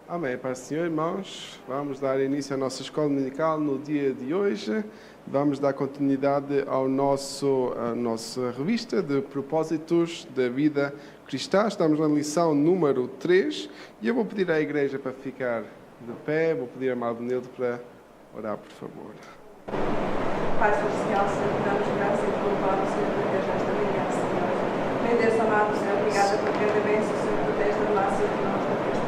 Amém, Pai Senhor, irmãos. Vamos dar início à nossa escola dominical no dia de hoje. Vamos dar continuidade à nossa revista de propósitos da vida cristã. Estamos na lição número 3 e eu vou pedir à igreja para ficar de pé. Vou pedir a Amado Benildo para orar, por favor. Pai Celestial, Senhor, que damos graças e louvamos, Senhor, por Deus nesta manhã, Senhor. Meu Deus amado, Senhor, obrigada por cada bênção, Senhor, por Deus da massa de nós.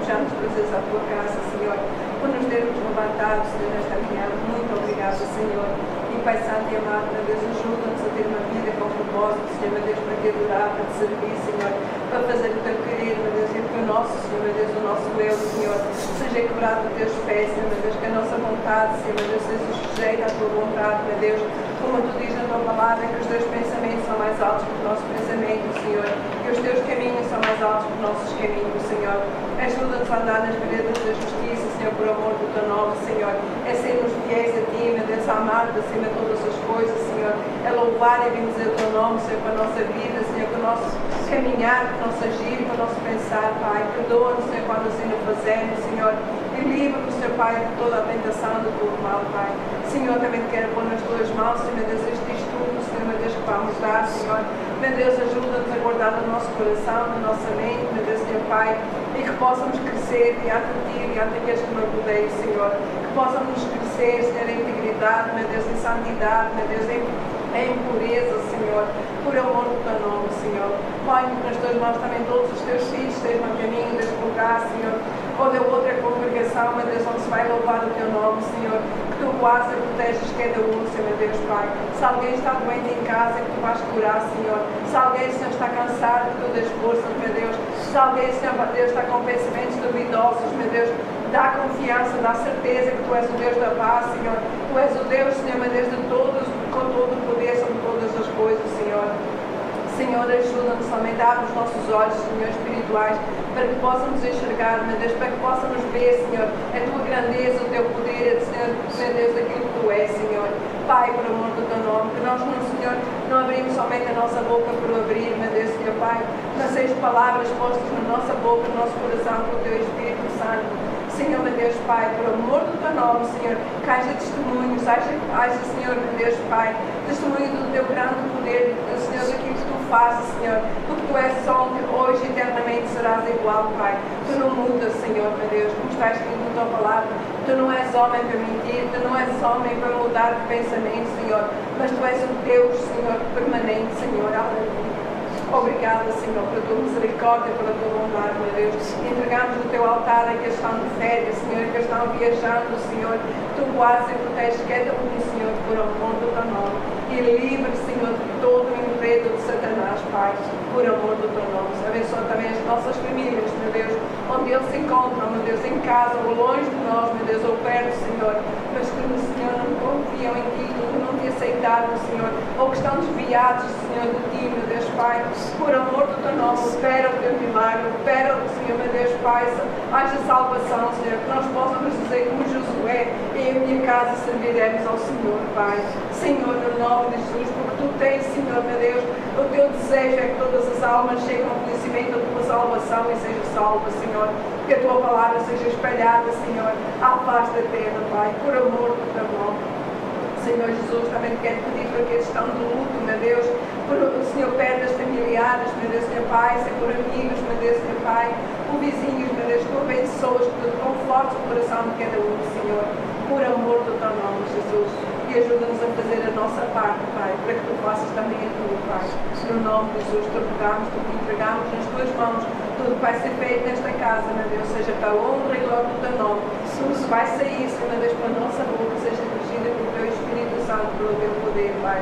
Dejamos trazeres à tua casa, Senhor, por nos termos levantado, Senhor, nesta manhã. Muito obrigado, Senhor. E Pai Santo e amado, meu Deus, ajuda-nos a ter uma vida com propósito, Senhor, meu Deus, para te adorar, para te servir, Senhor, para fazer o teu querer, meu Deus, e que o nosso, Senhor, meu Deus, o nosso eu, Senhor, seja quebrado a teus pés, Senhor, meu Deus, que a nossa vontade, Senhor, meu Deus, seja sujeita à tua vontade, meu Deus, como tu dizes na tua palavra, que os teus pensamentos são mais altos que os nossos pensamentos, Senhor, que os teus caminhos são mais altos que os nossos caminhos, Senhor. Ajuda-nos a andar nas veredas da justiça, Senhor, por amor do teu nome, Senhor. É sermos fiéis a ti, meu Deus, a amar-te acima de todas as coisas, Senhor. É louvar e bendizer o teu nome, Senhor, para a nossa vida, Senhor, para o nosso caminhar, para o nosso agir, para o nosso pensar, Pai. Perdoa-nos, Senhor, quando assim o fazemos, Senhor. E livra-nos, Senhor, Pai, de toda a tentação do teu mal, Pai. Senhor, também te quero pôr nas tuas mãos, Senhor, meu Deus, este estudo, Senhor, meu Deus, que vamos dar, Senhor. Meu Deus, ajuda-nos a guardar no nosso coração, na nossa mente, meu Deus, Senhor, Pai, e que possamos crescer diante de ti, diante daqueles que nos rodeiam, Senhor. Que possamos crescer, Senhor, em integridade, meu Deus, em santidade, meu Deus, em pureza, Senhor, por amor do teu nome, Senhor. Pai, nas tuas mãos também todos os teus filhos estejam a caminho deste lugar, Senhor, ou de outra congregação, meu Deus, onde se vai louvar o teu nome, Senhor. Que tu guardas e proteges cada um, Senhor, meu Deus, Pai. Se alguém está doente em casa, que tu vais curar, Senhor. Se alguém, Senhor, está cansado, que tu dês forças, meu Deus. Se alguém, Senhor, meu Deus, está com pensamentos duvidosos, meu Deus, dá confiança, dá certeza que tu és o Deus da paz, Senhor. Tu és o Deus, Senhor, meu Deus, de todos, com todo o poder sobre todas as coisas, Senhor. Senhor, ajuda-nos somente a abrir os nossos olhos, Senhor, espirituais, para que possamos enxergar, meu Deus, para que possamos ver, Senhor, a tua grandeza, o teu poder, Senhor, meu Deus, daquilo que tu és, Senhor. Pai, por amor do teu nome, que nós, Senhor, não abrimos somente a nossa boca por abrir, meu Deus, Senhor, Pai, mas sejam palavras postas na nossa boca, no nosso coração, pelo teu Espírito Santo. Senhor, meu Deus, Pai, por amor do teu nome, Senhor, que haja testemunhos, haja, Senhor, meu Deus, Pai, testemunho do teu grande poder, Senhor, daquilo que tu fazes, Senhor, porque tu és só que hoje eternamente serás igual, Pai. Tu não mudas, Senhor, meu Deus, como está escrito na tua palavra. Tu não és homem para mentir, tu não és homem para mudar de pensamento, Senhor, mas tu és o Deus, Senhor, permanente, Senhor, aleluia. Obrigada, Senhor, pela tua misericórdia, pela tua bondade, meu Deus. Entregamos no teu altar aqueles que estão de férias, Senhor, que estão viajando, Senhor. Tu guardas e proteges cada um, Senhor, por amor do teu nome. E livre, Senhor, de todo o enredo de Satanás, Pai, por amor do teu nome. Abençoa também as nossas famílias, meu Deus, onde eles se encontram, meu Deus, em casa ou longe de nós, meu Deus, ou perto, Senhor, mas que, Senhor, não confiam em ti, que não te aceitaram, Senhor, ou que estão desviados, Senhor, de ti, meu Deus, Pai. Por amor do teu nome, opera o teu milagre, opera o Senhor, meu Deus, Pai, haja salvação, Senhor, que nós possamos dizer como Josué, em minha casa serviremos ao Senhor, Pai. Senhor, no nome de Jesus, porque tu tens, Senhor, meu Deus, o teu desejo é que todas as almas cheguem ao conhecimento da tua salvação e sejam salvas, Senhor, que a tua palavra seja espalhada, Senhor, à face da terra, Pai, por amor do teu nome. Senhor Jesus, também quero pedir para aqueles que estão de luto, meu Deus, por, Senhor, perdas familiares, meu Deus, Senhor Pai, Senhor, por amigos, meu Deus, Senhor Pai, por vizinhos, meu Deus, por abençoas, que tu confortes o coração de cada um, Senhor, por amor do teu nome, Jesus, e ajuda-nos a fazer a nossa parte, Pai, para que tu faças também a tua, Pai. No nome de Jesus, te rogamos, te entregamos nas tuas mãos, tudo que vai ser feito nesta casa, meu Deus, seja para a honra e glória do teu nome, tudo que vai sair, Senhor, meu Deus, para a nossa boca, seja dirigida pelo teu Espírito Santo, pelo teu poder, Pai.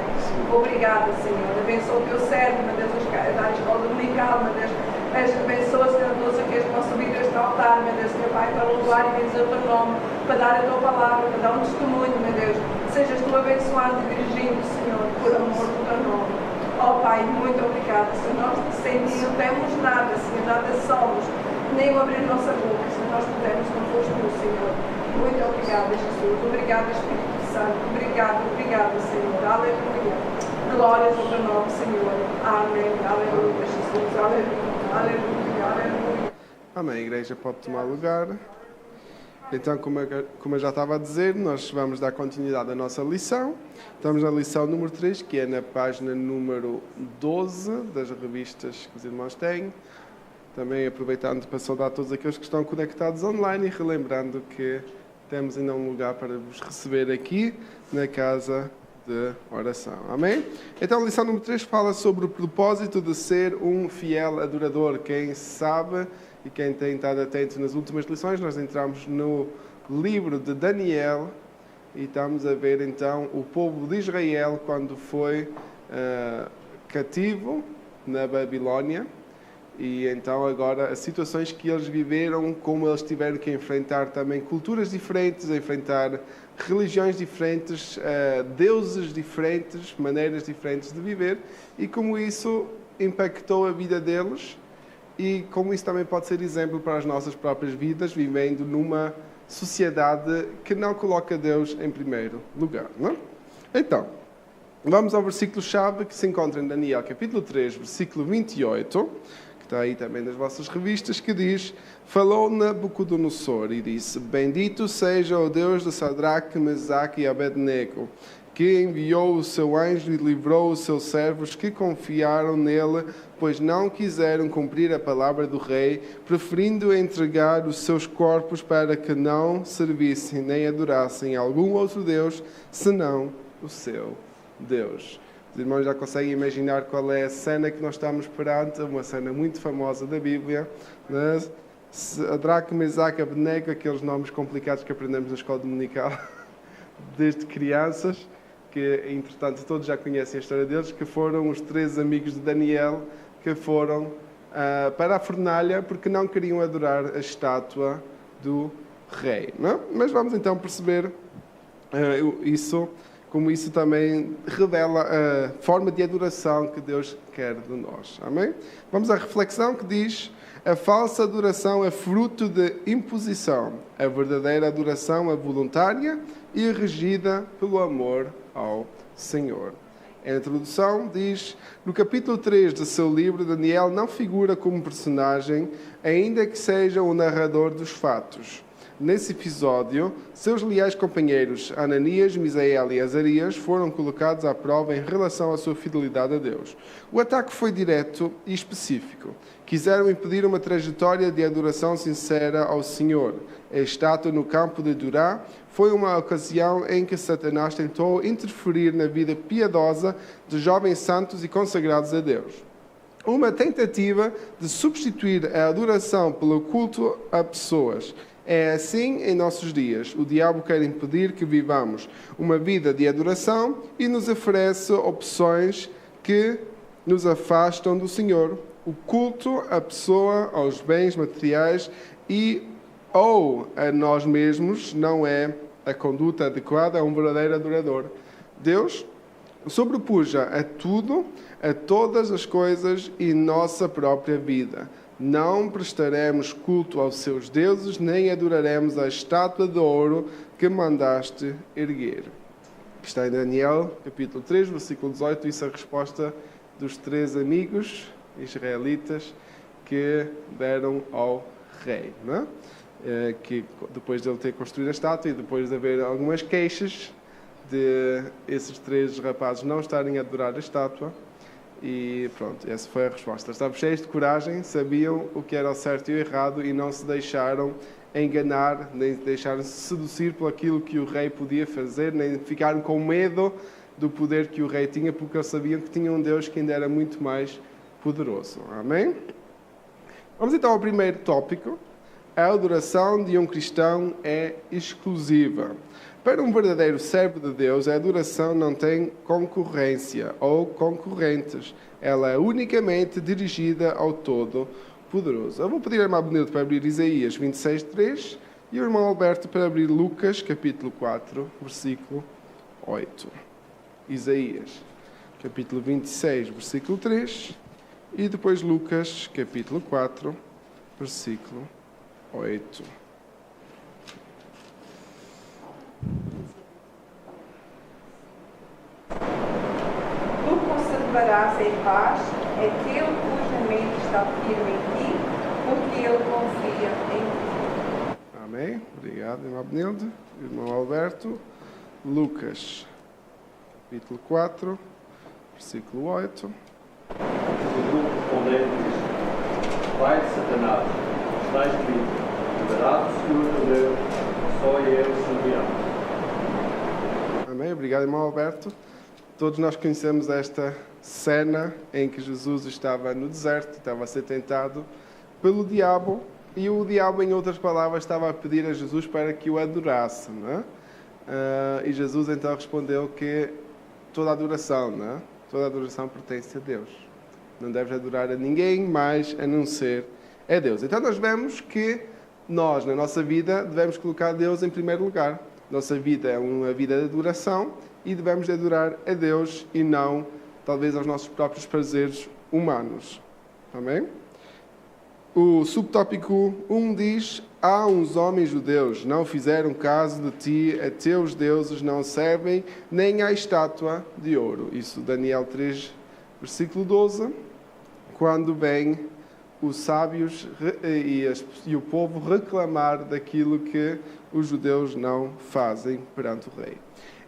Obrigada, Senhor. Abençoa o teu servo, meu Deus, da escola dominical, meu Deus. Abençoa, Senhor, todos aqueles que vão subir este altar, meu Deus, Senhor Pai, para louvar e bendizer o teu nome, para dar a tua palavra, para dar um testemunho, meu Deus. Sejas tu abençoando e dirigindo, Senhor, por amor do teu nome. Ó Pai, muito obrigada, Senhor. Nós sem ti não temos nada, Senhor, nada somos, nem o abrir nossa boca, Senhor, nós podemos, não foste tu, Senhor. Muito obrigada, Jesus. Obrigada, Espírito Santo. Obrigada, Senhor. Aleluia. Glórias ao teu nome, Senhor. Amém. Aleluia, Jesus. Aleluia. Aleluia. Aleluia. Amém, igreja pode tomar lugar. Então, como eu já estava a dizer, nós vamos dar continuidade à nossa lição. Estamos na lição número 3, que é na página número 12 das revistas que os irmãos têm. Também aproveitando para saudar todos aqueles que estão conectados online e relembrando que temos ainda um lugar para vos receber aqui na casa de oração. Amém? Então, a lição número 3 fala sobre o propósito de ser um fiel adorador. Quem sabe e quem tem estado atento nas últimas lições, nós entramos no livro de Daniel e estamos a ver então o povo de Israel quando foi cativo na Babilónia. E então agora as situações que eles viveram, como eles tiveram que enfrentar também culturas diferentes, enfrentar religiões diferentes, deuses diferentes, maneiras diferentes de viver, e como isso impactou a vida deles e como isso também pode ser exemplo para as nossas próprias vidas, vivendo numa sociedade que não coloca Deus em primeiro lugar, não? Então, vamos ao versículo-chave que se encontra em Daniel, capítulo 3, versículo 28, está aí também nas vossas revistas, que diz: falou Nabucodonosor e disse: bendito seja o Deus de Sadraque, Mesaque e Abednego, que enviou o seu anjo e livrou os seus servos que confiaram nele, pois não quiseram cumprir a palavra do rei, preferindo entregar os seus corpos para que não servissem nem adorassem algum outro Deus, senão o seu Deus. Os irmãos já conseguem imaginar qual é a cena que nós estamos perante, uma cena muito famosa da Bíblia, né? Sadraque, Mesaque, Abednego, aqueles nomes complicados que aprendemos na escola dominical desde crianças, que entretanto todos já conhecem a história deles, que foram os 3 amigos de Daniel que foram para a fornalha porque não queriam adorar a estátua do rei, não? Mas vamos então perceber isso, como isso também revela a forma de adoração que Deus quer de nós. Amém? Vamos à reflexão que diz: a falsa adoração é fruto de imposição. A verdadeira adoração é voluntária e regida pelo amor ao Senhor. A introdução diz: no capítulo 3 do seu livro, Daniel não figura como personagem, ainda que seja o narrador dos fatos. Nesse episódio, seus leais companheiros Ananias, Misael e Azarias foram colocados à prova em relação à sua fidelidade a Deus. O ataque foi direto e específico. Quiseram impedir uma trajetória de adoração sincera ao Senhor. A estátua no campo de Durá foi uma ocasião em que Satanás tentou interferir na vida piedosa de jovens santos e consagrados a Deus. Uma tentativa de substituir a adoração pelo culto a pessoas. É assim em nossos dias. O diabo quer impedir que vivamos uma vida de adoração e nos oferece opções que nos afastam do Senhor. O culto à pessoa, aos bens materiais ou a nós mesmos não é a conduta adequada a um verdadeiro adorador. Deus sobrepuja a tudo, a todas as coisas e nossa própria vida. Não prestaremos culto aos seus deuses, nem adoraremos a estátua de ouro que mandaste erguer. Está em Daniel, capítulo 3, versículo 18, isso é a resposta dos 3 amigos israelitas que deram ao rei, não é? Que depois de ele ter construído a estátua e depois de haver algumas queixas de esses 3 rapazes não estarem a adorar a estátua, e pronto, essa foi a resposta. Estavam cheios de coragem, sabiam o que era o certo e o errado e não se deixaram enganar, nem deixaram-se seduzir por aquilo que o rei podia fazer, nem ficaram com medo do poder que o rei tinha, porque eles sabiam que tinha um Deus que ainda era muito mais poderoso. Amém? Vamos então ao primeiro tópico. A adoração de um cristão é exclusiva. Para um verdadeiro servo de Deus, a adoração não tem concorrência ou concorrentes. Ela é unicamente dirigida ao Todo-Poderoso. Eu vou pedir ao irmão Benildo para abrir Isaías 26:3 e o irmão Alberto para abrir Lucas, capítulo 4, versículo 8. Isaías, capítulo 26, versículo 3 e depois Lucas, capítulo 4, versículo 8. Tu conservarás em paz aquele cuja mente está firme em ti, porque ele confia em ti. Amém? Obrigado, irmão Benilde. Irmão Alberto. Lucas, capítulo 4, versículo 8. Jesus respondeu e disse: Vai, Satanás, está escrito: Liberado o Senhor teu Deus, só ele servirá. Amém? Obrigado, irmão Alberto. Todos nós conhecemos esta cena em que Jesus estava no deserto, estava a ser tentado pelo diabo, e o diabo, em outras palavras, estava a pedir a Jesus para que o adorasse, não é? E Jesus então respondeu que toda a adoração, não é? Toda a adoração pertence a Deus. Não deves adorar a ninguém mais a não ser a Deus. Então nós vemos que nós, na nossa vida, devemos colocar Deus em primeiro lugar. Nossa vida é uma vida de adoração e devemos adorar a Deus e não, talvez, aos nossos próprios prazeres humanos. Amém? O subtópico 1 diz: há uns homens judeus, não fizeram caso de ti, a teus deuses não servem, nem à estátua de ouro. Isso, Daniel 3, versículo 12. Quando vem os sábios e o povo reclamar daquilo que os judeus não fazem perante o rei.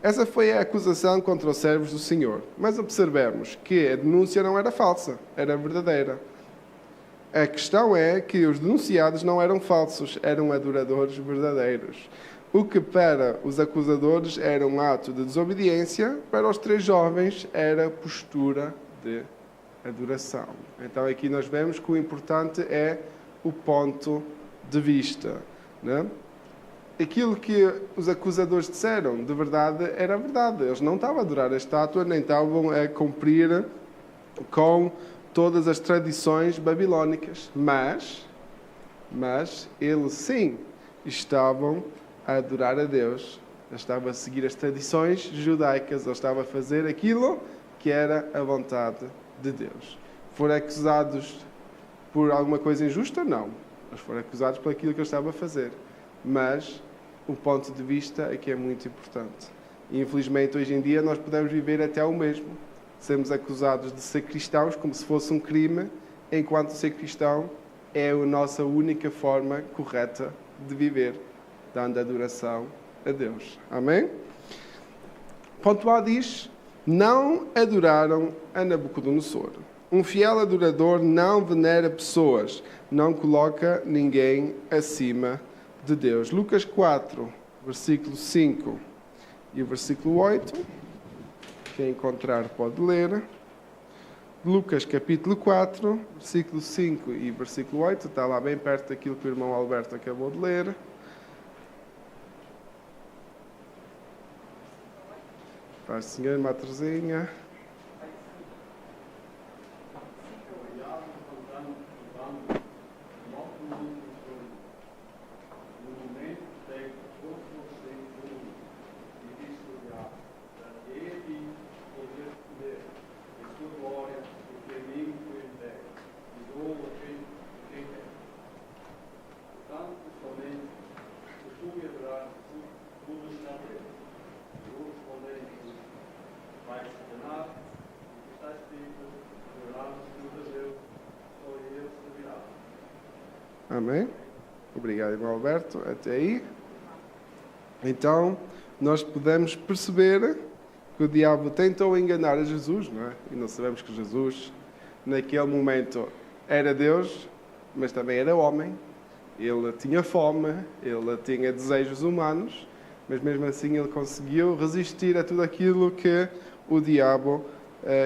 Essa foi a acusação contra os servos do Senhor. Mas observemos que a denúncia não era falsa, era verdadeira. A questão é que os denunciados não eram falsos, eram adoradores verdadeiros. O que para os acusadores era um ato de desobediência, para os 3 jovens era postura de adoração. Então aqui nós vemos que o importante é o ponto de vista, né? Aquilo que os acusadores disseram, de verdade, era verdade. Eles não estavam a adorar a estátua, nem estavam a cumprir com todas as tradições babilónicas, mas eles sim estavam a adorar a Deus, eles estavam a seguir as tradições judaicas, eles estavam a fazer aquilo que era a vontade de Deus. Foram acusados por alguma coisa injusta? Não. Eles foram acusados por aquilo que eles estavam a fazer. Mas o ponto de vista é que é muito importante. E infelizmente hoje em dia nós podemos viver até o mesmo. Sermos acusados de ser cristãos como se fosse um crime, enquanto ser cristão é a nossa única forma correta de viver, dando adoração a Deus. Amém? Ponto A diz: não adoraram a Nabucodonosor. Um fiel adorador não venera pessoas, não coloca ninguém acima de Deus. Lucas 4, versículo 5 e o versículo 8. Quem encontrar pode ler. Lucas capítulo 4, versículo 5 e versículo 8. Está lá bem perto daquilo que o irmão Alberto acabou de ler. Faz, senhor, uma trezinha. Amém? Obrigado, irmão Alberto. Até aí. Então, nós podemos perceber que o diabo tentou enganar a Jesus, não é? E nós sabemos que Jesus, naquele momento, era Deus, mas também era homem. Ele tinha fome, ele tinha desejos humanos, mas mesmo assim ele conseguiu resistir a tudo aquilo que o diabo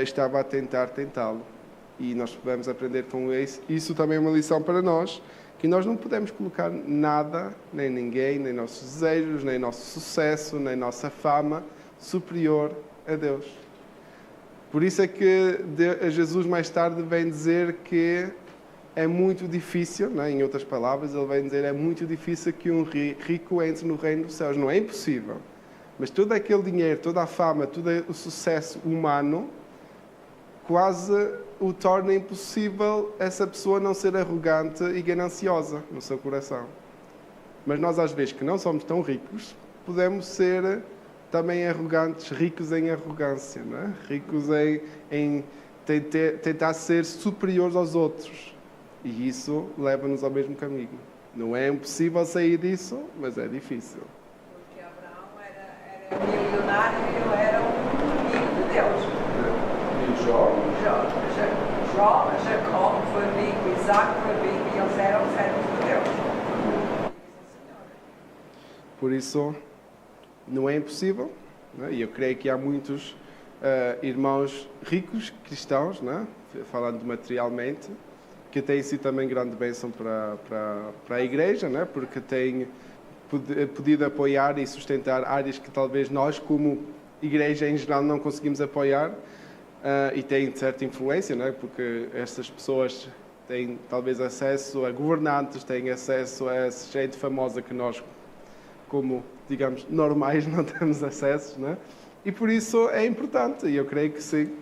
estava a tentar tentá-lo. E nós podemos aprender com isso. Isso também é uma lição para nós, que nós não podemos colocar nada, nem ninguém, nem nossos desejos, nem nosso sucesso, nem nossa fama superior a Deus. Por isso é que Jesus mais tarde vem dizer que é muito difícil, não é? Em outras palavras, ele vem dizer é muito difícil que um rico entre no reino dos céus. Não é impossível, mas todo aquele dinheiro, toda a fama, todo o sucesso humano quase o torna impossível essa pessoa não ser arrogante e gananciosa no seu coração. Mas nós, às vezes, que não somos tão ricos, podemos ser também arrogantes, ricos em arrogância, não é? Ricos em tentar ser superiores aos outros. E isso leva-nos ao mesmo caminho. Não é impossível sair disso, mas é difícil. Porque Abraão era milionário e eu era um amigo de Deus. E Jó? Jacó foi rico, Isaac foi rico e eles eram servos de Deus. Por isso, não é impossível, né? E eu creio que há muitos irmãos ricos, cristãos, né? Falando materialmente, que têm sido também grande bênção para a igreja, né? Porque têm podido apoiar e sustentar áreas que talvez nós, como igreja em geral, não conseguimos apoiar, e têm certa influência, né? Porque estas pessoas têm talvez acesso a governantes, têm acesso a gente famosa que nós, como, digamos, normais, não temos acesso, né? E por isso é importante, e eu creio que sim,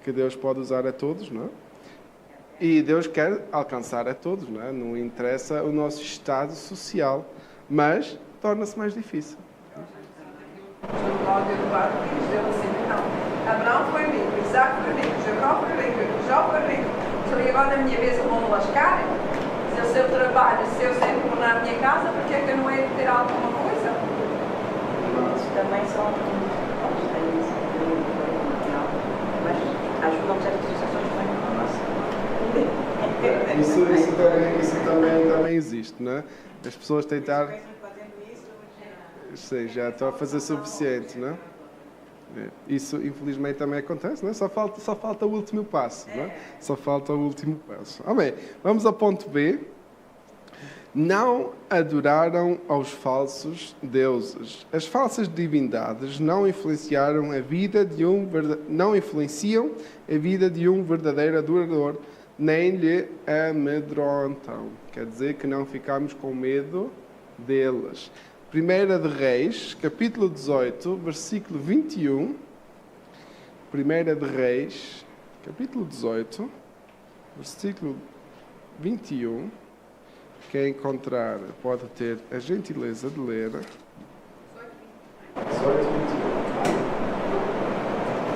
que Deus pode usar a todos, não é? E Deus quer alcançar a todos, não é? Não interessa o nosso estado social, mas torna-se mais difícil. O Cláudio Eduardo que diz assim, não, Abraão foi rico, Isaac foi rico, Jacó foi rico, Jó foi rico, então e agora na minha vez eu vou me lascar? Se eu trabalho, se eu sei governar a minha casa, porque é que eu não hei de ter alguma coisa? Isso também são mas ajudam certas situações também na nossa. Isso também existe, não é? As pessoas tentar... Sim, já estão a fazer suficiente, não é? Isso, infelizmente, também acontece, não é? Só falta o último passo, não é? Só falta o último passo. Amém. Vamos ao ponto B. Não adoraram aos falsos deuses. As falsas divindades não influenciam a vida de um verdadeiro adorador, nem lhe amedrontam. Quer dizer que não ficamos com medo deles. 1 de Reis, capítulo 18, versículo 21. 1 de Reis, capítulo 18, versículo 21. Quem encontrar pode ter a gentileza de ler. 18, 21.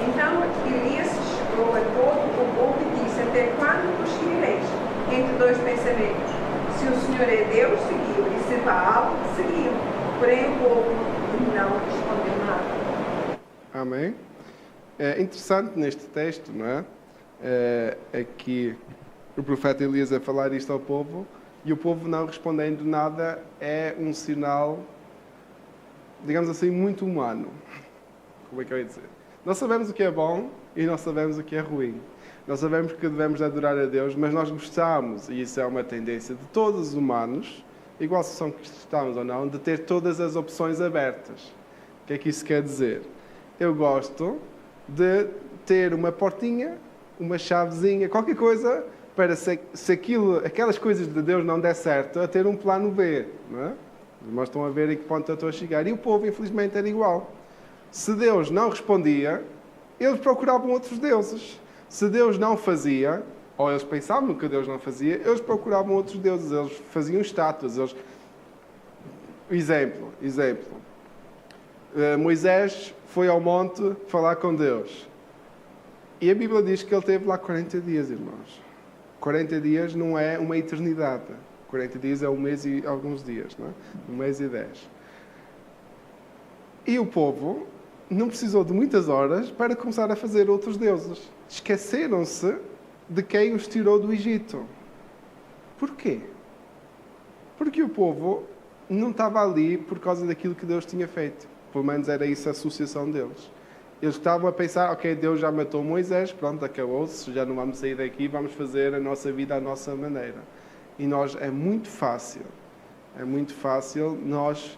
Então Elias chegou a todo o povo e disse: até quando vos seguireis entre dois pensamentos? Se o Senhor é Deus, seguiu, e se Baal, seguiu. Porém o povo não respondeu nada. Amém. É interessante neste texto, não é? É que o profeta Elias a falar isto ao povo, e o povo não respondendo nada é um sinal, digamos assim, muito humano. Como é que eu ia dizer? Nós sabemos o que é bom e nós sabemos o que é ruim. Nós sabemos que devemos adorar a Deus, mas nós gostamos, e isso é uma tendência de todos os humanos, igual se são cristãos ou não, de ter todas as opções abertas. O que é que isso quer dizer? Eu gosto de ter uma portinha, uma chavezinha, qualquer coisa, para se aquelas coisas de Deus não der certo, a ter um plano B. Não é? Os irmãos estão a ver em que ponto eu estou a chegar. E o povo, infelizmente, era igual. Se Deus não respondia, eles procuravam outros deuses. Se Deus não fazia, ou eles pensavam que Deus não fazia, eles procuravam outros deuses. Eles faziam estátuas. Exemplo. Moisés foi ao monte falar com Deus. E a Bíblia diz que ele esteve lá 40 dias, irmãos. 40 dias não é uma eternidade. 40 dias é um mês e alguns dias, não é? 1 mês e 10. E o povo não precisou de muitas horas para começar a fazer outros deuses. Esqueceram-se de quem os tirou do Egito. Porquê? Porque o povo não estava ali por causa daquilo que Deus tinha feito. Pelo menos era isso a associação deles. Eles estavam a pensar, ok, Deus já matou Moisés, pronto, acabou-se, já não vamos sair daqui, vamos fazer a nossa vida à nossa maneira. E nós, é muito fácil nós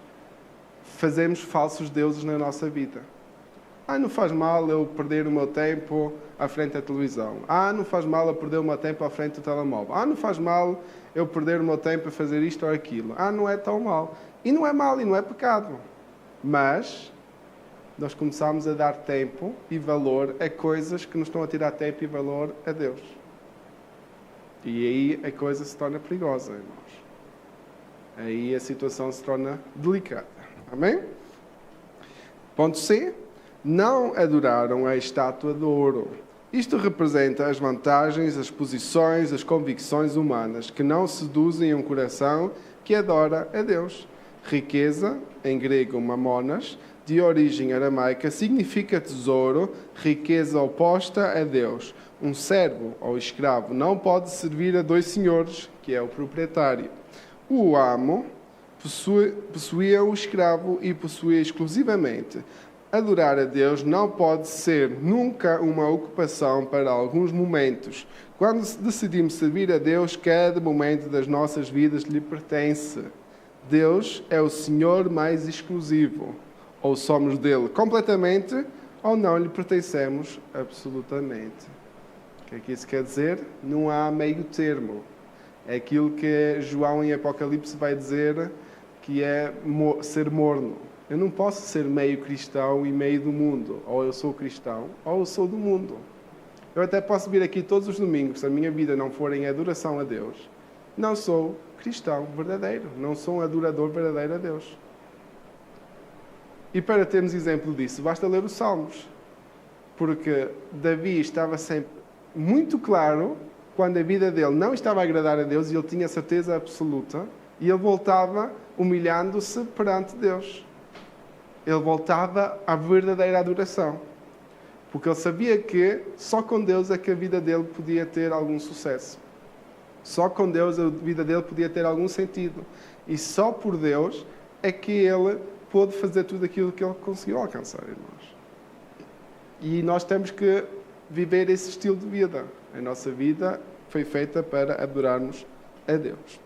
fazermos falsos deuses na nossa vida. Não faz mal eu perder o meu tempo à frente da televisão. Não faz mal eu perder o meu tempo à frente do telemóvel. Não faz mal eu perder o meu tempo a fazer isto ou aquilo. Não é tão mal. E não é mal, e não é pecado. Mas nós começamos a dar tempo e valor a coisas que nos estão a tirar tempo e valor a Deus. E aí a coisa se torna perigosa, irmãos. Aí a situação se torna delicada. Amém? Ponto C. Não adoraram a estátua de ouro. Isto representa as vantagens, as posições, as convicções humanas que não seduzem um coração que adora a Deus. Riqueza, em grego mamonas, de origem aramaica, significa tesouro, riqueza oposta a Deus. Um servo ou escravo não pode servir a dois senhores, que é o proprietário. O amo possuía o escravo e possuía exclusivamente. Adorar a Deus não pode ser nunca uma ocupação para alguns momentos. Quando decidimos servir a Deus, cada momento das nossas vidas lhe pertence. Deus é o Senhor mais exclusivo. Ou somos dele completamente, ou não lhe pertencemos absolutamente. O que é que isso quer dizer? Não há meio termo. É aquilo que João em Apocalipse vai dizer que é ser morno. Eu não posso ser meio cristão e meio do mundo. Ou eu sou cristão, ou eu sou do mundo. Eu até posso vir aqui todos os domingos, se a minha vida não for em adoração a Deus, não sou cristão verdadeiro, não sou um adorador verdadeiro a Deus. E para termos exemplo disso, basta ler os Salmos. Porque Davi estava sempre muito claro quando a vida dele não estava a agradar a Deus e ele tinha certeza absoluta, e ele voltava humilhando-se perante Deus. Ele voltava à verdadeira adoração. Porque ele sabia que só com Deus é que a vida dele podia ter algum sucesso. Só com Deus a vida dele podia ter algum sentido. E só por Deus é que ele pôde fazer tudo aquilo que ele conseguiu alcançar, irmãos. E nós temos que viver esse estilo de vida. A nossa vida foi feita para adorarmos a Deus.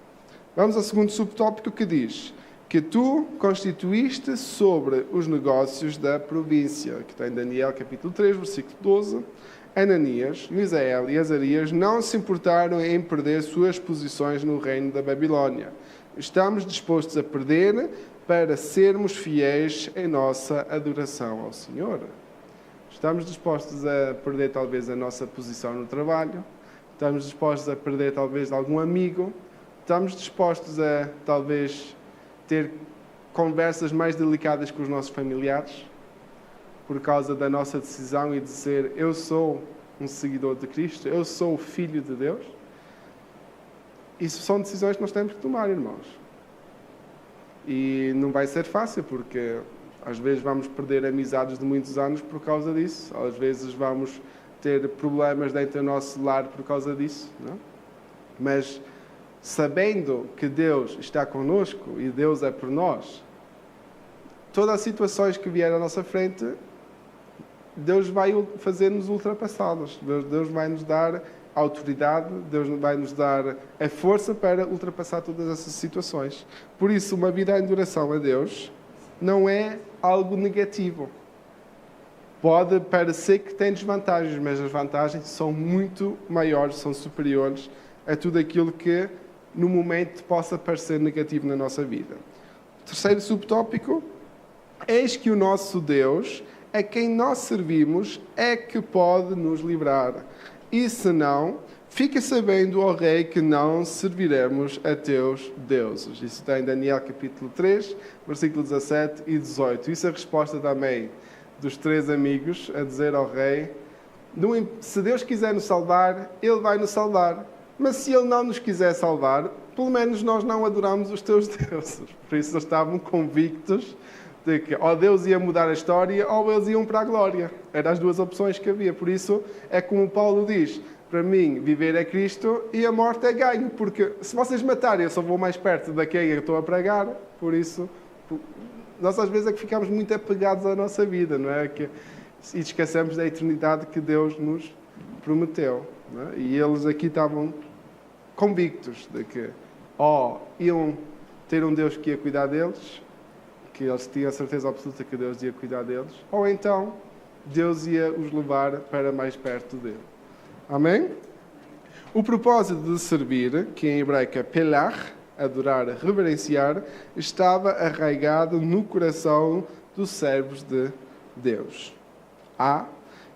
Vamos ao segundo subtópico que diz que tu constituíste sobre os negócios da província, que está em Daniel capítulo 3, versículo 12. Ananias, Misael e Azarias não se importaram em perder suas posições no reino da Babilónia. Estamos dispostos a perder para sermos fiéis em nossa adoração ao Senhor. Estamos dispostos a perder talvez a nossa posição no trabalho, estamos dispostos a perder talvez algum amigo, estamos dispostos a talvez ter conversas mais delicadas com os nossos familiares por causa da nossa decisão e dizer eu sou um seguidor de Cristo, eu sou o Filho de Deus. Isso são decisões que nós temos que tomar, irmãos. E não vai ser fácil, porque às vezes vamos perder amizades de muitos anos por causa disso. Às vezes vamos ter problemas dentro do nosso lar por causa disso. Não? Mas sabendo que Deus está connosco e Deus é por nós, todas as situações que vierem à nossa frente, Deus vai fazer-nos ultrapassá-las. Deus vai nos dar autoridade, Deus vai nos dar a força para ultrapassar todas essas situações. Por isso, uma vida em adoração a Deus não é algo negativo. Pode parecer que tem desvantagens, mas as vantagens são muito maiores, são superiores a tudo aquilo que no momento possa parecer negativo na nossa vida. Terceiro subtópico, eis que o nosso Deus, a quem nós servimos, é que pode nos livrar. E se não, fica sabendo, ó Rei, que não serviremos a teus deuses. Isso está em Daniel capítulo 3, versículos 17 e 18. Isso é a resposta também dos três amigos a dizer ao Rei, se Deus quiser nos salvar, Ele vai nos salvar. Mas se Ele não nos quiser salvar, pelo menos nós não adoramos os teus deuses. Por isso eles estavam convictos de que ou Deus ia mudar a história ou eles iam para a glória. Eram as duas opções que havia. Por isso é como Paulo diz, para mim viver é Cristo e a morte é ganho. Porque se vocês matarem eu só vou mais perto da quem eu estou a pregar. Por isso, nós às vezes é que ficamos muito apegados à nossa vida, não é? E esquecemos da eternidade que Deus nos prometeu. Não é? E eles aqui estavam convictos de que iam ter um Deus que ia cuidar deles, que eles tinham a certeza absoluta que Deus ia cuidar deles, ou então Deus ia os levar para mais perto dele. Amém? O propósito de servir, que em hebraico é pelach, adorar, reverenciar, estava arraigado no coração dos servos de Deus.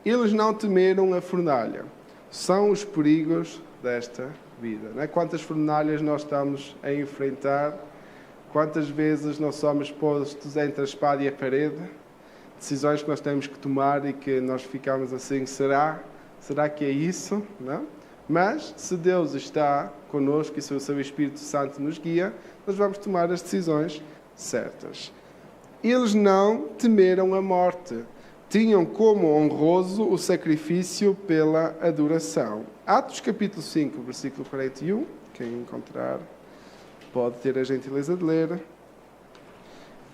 Eles não temeram a fornalha. São os perigos desta vida. Não é? Quantas fornalhas nós estamos a enfrentar, quantas vezes nós somos postos entre a espada e a parede, decisões que nós temos que tomar e que nós ficamos assim, será que é isso? Não? Mas, se Deus está connosco e se o seu Espírito Santo nos guia, nós vamos tomar as decisões certas. Eles não temeram a morte. Tinham como honroso o sacrifício pela adoração. Atos capítulo 5, versículo 41. Quem encontrar pode ter a gentileza de ler.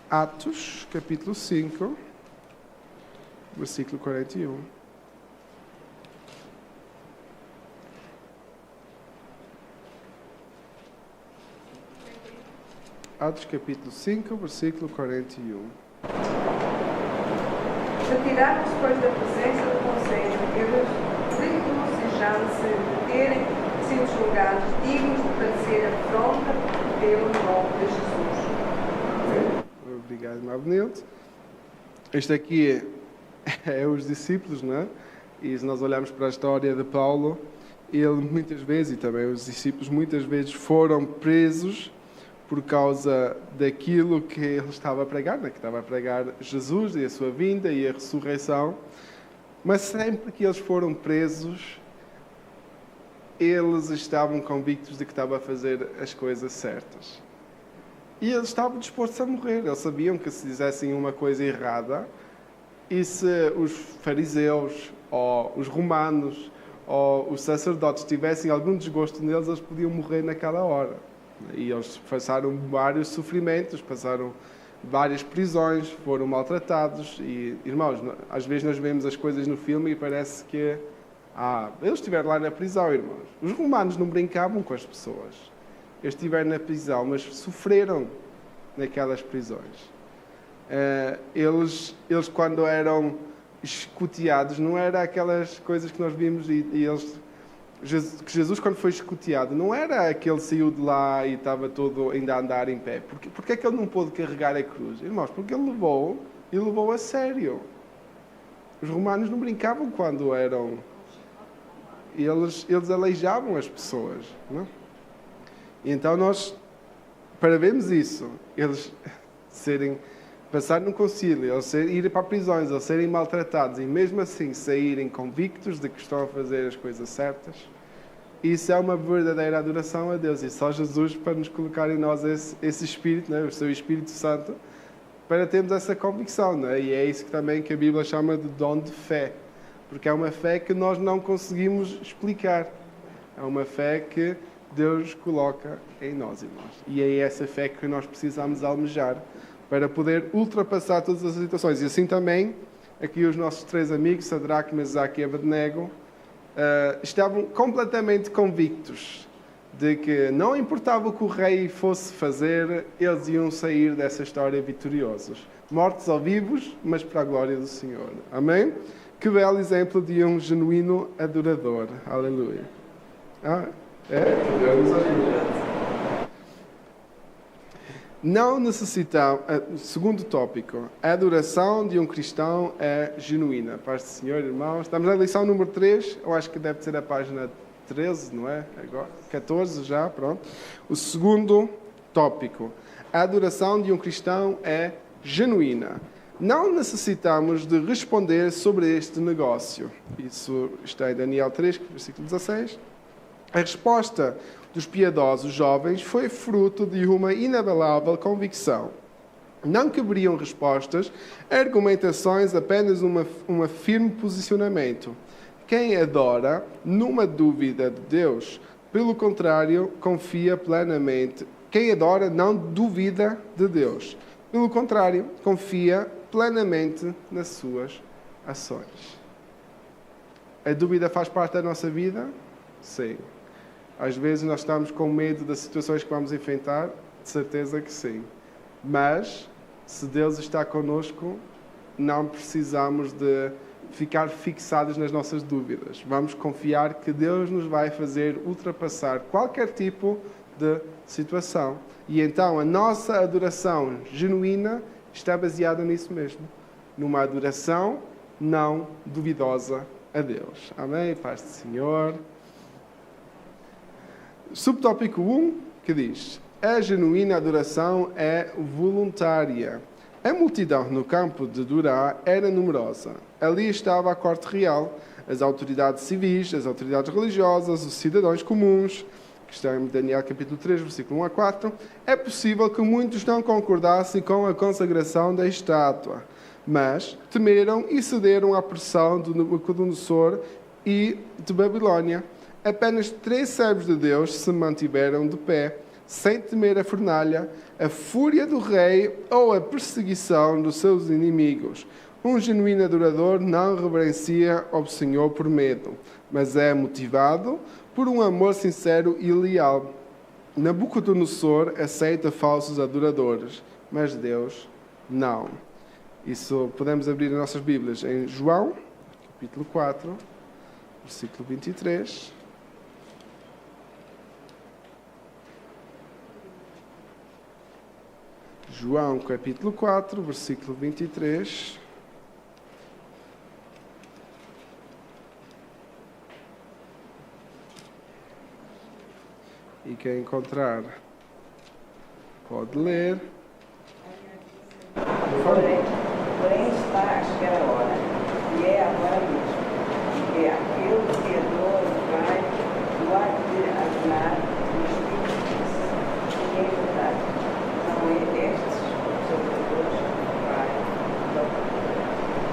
Atos capítulo 5, versículo 41. Atos capítulo 5, versículo 41. Retiraram-se, pois, da presença do conselho, regocijando-se de terem sido julgados dignos de padecer afronta pelo nome de Jesus. Obrigado, irmão Benilde. Este aqui é os discípulos, não é? E se nós olharmos para a história de Paulo, ele muitas vezes, e também os discípulos muitas vezes, foram presos por causa daquilo que ele estava a pregar, né? Que estava a pregar Jesus e a sua vinda e a ressurreição. Mas sempre que eles foram presos, eles estavam convictos de que estavam a fazer as coisas certas. E eles estavam dispostos a morrer. Eles sabiam que se fizessem uma coisa errada, e se os fariseus, ou os romanos, ou os sacerdotes tivessem algum desgosto neles, eles podiam morrer naquela hora. E eles passaram vários sofrimentos, passaram várias prisões, foram maltratados. E, irmãos, às vezes nós vemos as coisas no filme e parece que eles estiveram lá na prisão, irmãos. Os romanos não brincavam com as pessoas. Eles estiveram na prisão, mas sofreram naquelas prisões. Eles quando eram escuteados, não era aquelas coisas que nós vimos e eles... Jesus, quando foi escuteado, não era que ele saiu de lá e estava todo ainda a andar em pé. Porque é que ele não pôde carregar a cruz? Irmãos, porque ele levou a sério. Os romanos não brincavam quando eram... Eles aleijavam as pessoas. Não? E então nós, para vermos isso, eles passar num concílio, eles irem para prisões, eles serem maltratados e mesmo assim saírem convictos de que estão a fazer as coisas certas, isso é uma verdadeira adoração a Deus. E só Jesus para nos colocar em nós esse Espírito, né? O seu Espírito Santo, para termos essa convicção. Né? E é isso que também que a Bíblia chama de dom de fé. Porque é uma fé que nós não conseguimos explicar. É uma fé que Deus coloca em nós, irmãos. E é essa fé que nós precisamos almejar para poder ultrapassar todas as situações. E assim também, aqui os nossos três amigos, Sadraque, Mesaque e Abednego, estavam completamente convictos de que não importava o que o rei fosse fazer, eles iam sair dessa história vitoriosos. Mortos ou vivos, mas para a glória do Senhor. Amém? Que belo exemplo de um genuíno adorador. Aleluia. Deus nos ajuda. Não necessitamos... Segundo tópico. A adoração de um cristão é genuína. Paz do Senhor, irmãos. Estamos na lição número 3. Eu acho que deve ser a página 13, não é? Agora, 14 já, pronto. O segundo tópico. A adoração de um cristão é genuína. Não necessitamos de responder sobre este negócio. Isso está em Daniel 3, versículo 16. A resposta dos piedosos jovens foi fruto de uma inabalável convicção. Não caberiam respostas, argumentações, apenas um firme posicionamento. Quem adora numa dúvida de Deus, pelo contrário, confia plenamente. Quem adora não duvida de Deus. Pelo contrário, confia plenamente nas suas ações. A dúvida faz parte da nossa vida? Sim. Às vezes nós estamos com medo das situações que vamos enfrentar, de certeza que sim. Mas, se Deus está connosco, não precisamos de ficar fixados nas nossas dúvidas. Vamos confiar que Deus nos vai fazer ultrapassar qualquer tipo de situação. E então a nossa adoração genuína está baseada nisso mesmo. Numa adoração não duvidosa a Deus. Amém? Paz do Senhor. Subtópico 1, que diz: a genuína adoração é voluntária. A multidão no campo de Durá era numerosa. Ali estava a corte real. as autoridades civis, as autoridades religiosas, os cidadãos comuns, que está em Daniel capítulo 3, versículo 1 a 4, é possível que muitos não concordassem com a consagração da estátua, mas temeram e cederam à pressão de Nabucodonosor e de Babilônia. Apenas 3 servos de Deus se mantiveram de pé, sem temer a fornalha, a fúria do rei ou a perseguição dos seus inimigos. Um genuíno adorador não reverencia ao Senhor por medo, mas é motivado por um amor sincero e leal. Nabucodonosor aceita falsos adoradores, mas Deus não. Isso podemos abrir as nossas Bíblias em João, capítulo 4, versículo 23. João, capítulo 4, versículo 23. E quem encontrar pode ler. Porém está a chegar a hora, e é agora mesmo, que aquele que adora o Pai o há de adorar no Espírito e em verdade. Não é estes os adoradores do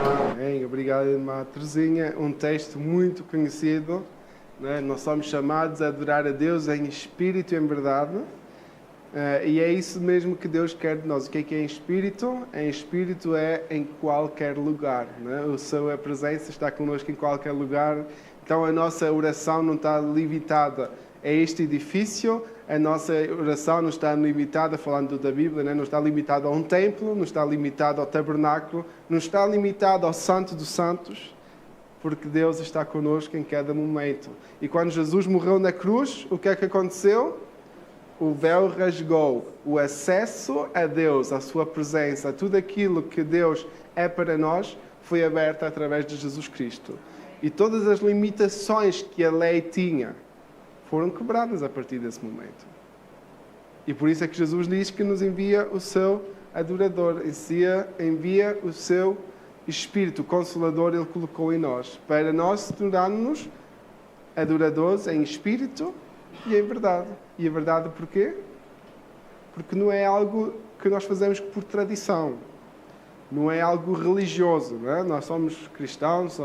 Pai. Amém. Obrigado, irmã Terezinha. Um texto muito conhecido. Né? Nós somos chamados a adorar a Deus em espírito e em verdade. E é isso mesmo que Deus quer de nós. O que é em espírito? Em espírito é em qualquer lugar. Né? A sua presença está connosco em qualquer lugar. Então a nossa oração não está limitada a este edifício. A nossa oração não está limitada, falando da Bíblia, né? Não está limitada a um templo, não está limitada ao tabernáculo, não está limitada ao Santo dos Santos, porque Deus está connosco em cada momento. E quando Jesus morreu na cruz, o que é que aconteceu? O véu rasgou. O acesso a Deus, a sua presença, tudo aquilo que Deus é para nós, foi aberto através de Jesus Cristo. E todas as limitações que a lei tinha foram quebradas a partir desse momento. E por isso é que Jesus diz que nos envia o seu adorador, envia o seu Espírito Consolador, Ele colocou em nós, para nós tornarmos adoradores em espírito e em verdade. E a verdade porquê? Porque não é algo que nós fazemos por tradição. Não é algo religioso. Não é? Nós somos cristãos,